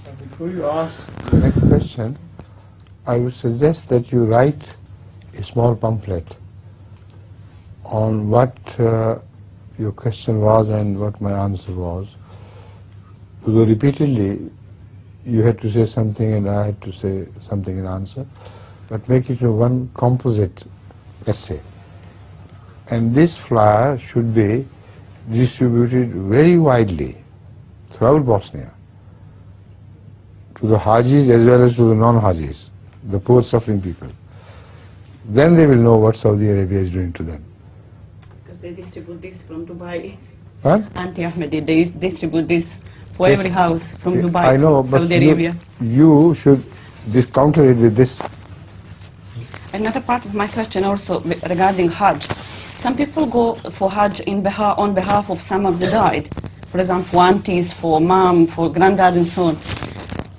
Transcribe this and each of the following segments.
Before you ask the next question, I would suggest that you write a small pamphlet on what your question was and what my answer was. Although repeatedly you had to say something and I had to say something in answer, but make it one composite essay. And this flyer should be distributed very widely throughout Bosnia, to the Hajis as well as to the non-Hajis, the poor suffering people. Then they will know what Saudi Arabia is doing to them. Because they distribute this from Dubai. What? Anti-Ahmadi, they distribute this for every house from Dubai, I know, but Saudi Arabia. You should counter it with this. Another part of my question also regarding Hajj. Some people go for Hajj on behalf of someone who died. For example, for aunties, for mom, for granddad and so on.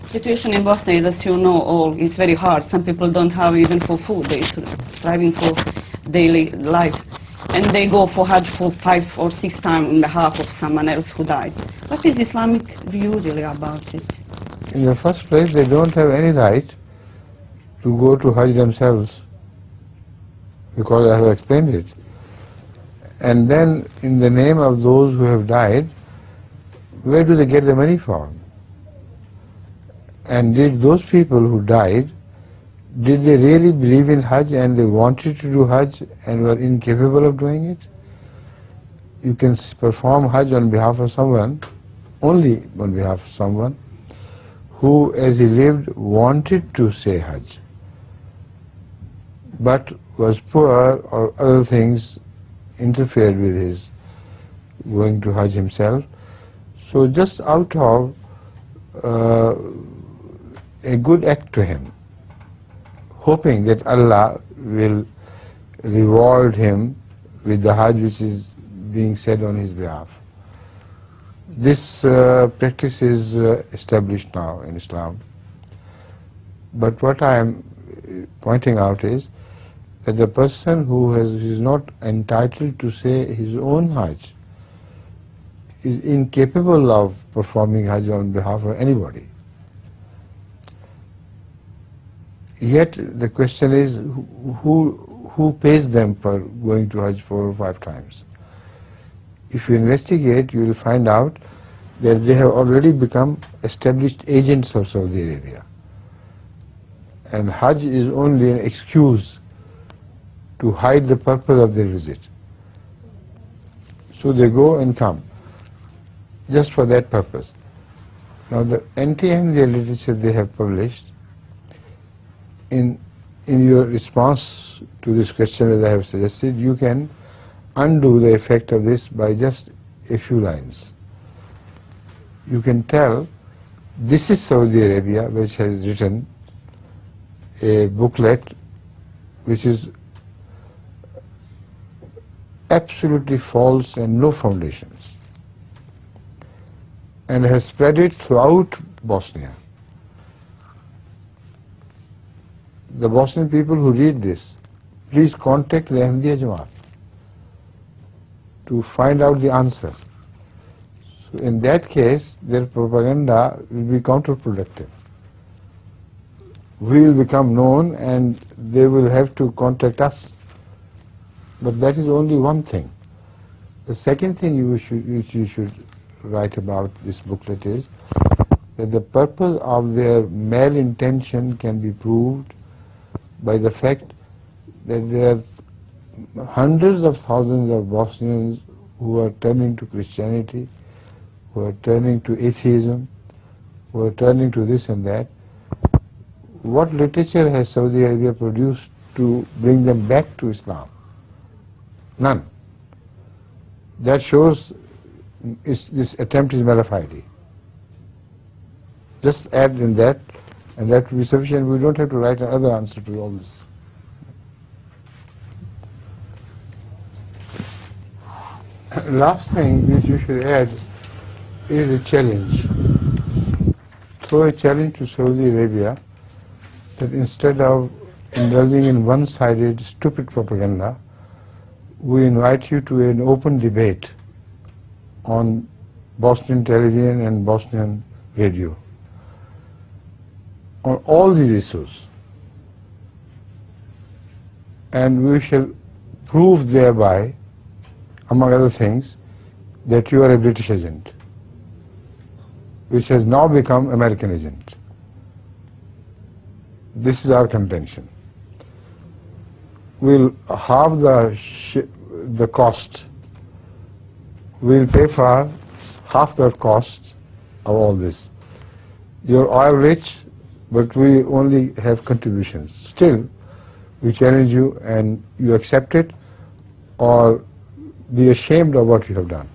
Situation in Bosnia is, as you know all, is very hard. Some people don't have even for food. They're striving for daily life. And they go for Hajj for 5 or 6 times on behalf of someone else who died. What is Islamic view really about it? In the first place, they don't have any right to go to Hajj themselves, because I have explained it. And then, in the name of those who have died, where do they get the money from? And did those people who died, did they really believe in Hajj and they wanted to do Hajj and were incapable of doing it? You can perform Hajj on behalf of someone, only on behalf of someone who, as he lived, wanted to say Hajj, but was poor or other things interfered with his going to Hajj himself. So just out of a good act to him, hoping that Allah will reward him with the Hajj which is being said on his behalf. This practice is established now in Islam. But what I am pointing out is that the person who is not entitled to say his own Hajj is incapable of performing Hajj on behalf of anybody. Yet the question is, who pays them for going to Hajj 4 or 5 times? If you investigate, you will find out that they have already become established agents of Saudi Arabia. And Hajj is only an excuse to hide the purpose of their visit. So they go and come, just for that purpose. Now the anti-Ahmadiyya literature they have published, in your response to this question, as I have suggested, you can undo the effect of this by just a few lines. You can tell, this is Saudi Arabia which has written a booklet which is absolutely false and no foundations, and has spread it throughout Bosnia. The Bosnian people who read this, please contact the Ahmadiyya Jamaat to find out the answer. So in that case, their propaganda will be counterproductive. We will become known and they will have to contact us. But that is only one thing. The second thing which you should write about this booklet is that the purpose of their malintention can be proved by the fact that there are hundreds of thousands of Bosnians who are turning to Christianity, who are turning to atheism, who are turning to this and that. What literature has Saudi Arabia produced to bring them back to Islam? None. That shows this attempt is mala fide. Just add in that, and that will be sufficient. We don't have to write another answer to all this. Last thing which you should add is a challenge. Throw a challenge to Saudi Arabia that instead of indulging in one-sided, stupid propaganda, we invite you to an open debate on Bosnian television and Bosnian radio. on all these issues, and we shall prove thereby, among other things, that you are a British agent, which has now become American agent. This is our contention. We'll halve the cost. We'll pay for half the cost of all this. You're oil rich, but we only have contributions. Still, we challenge you, and you accept it or be ashamed of what you have done.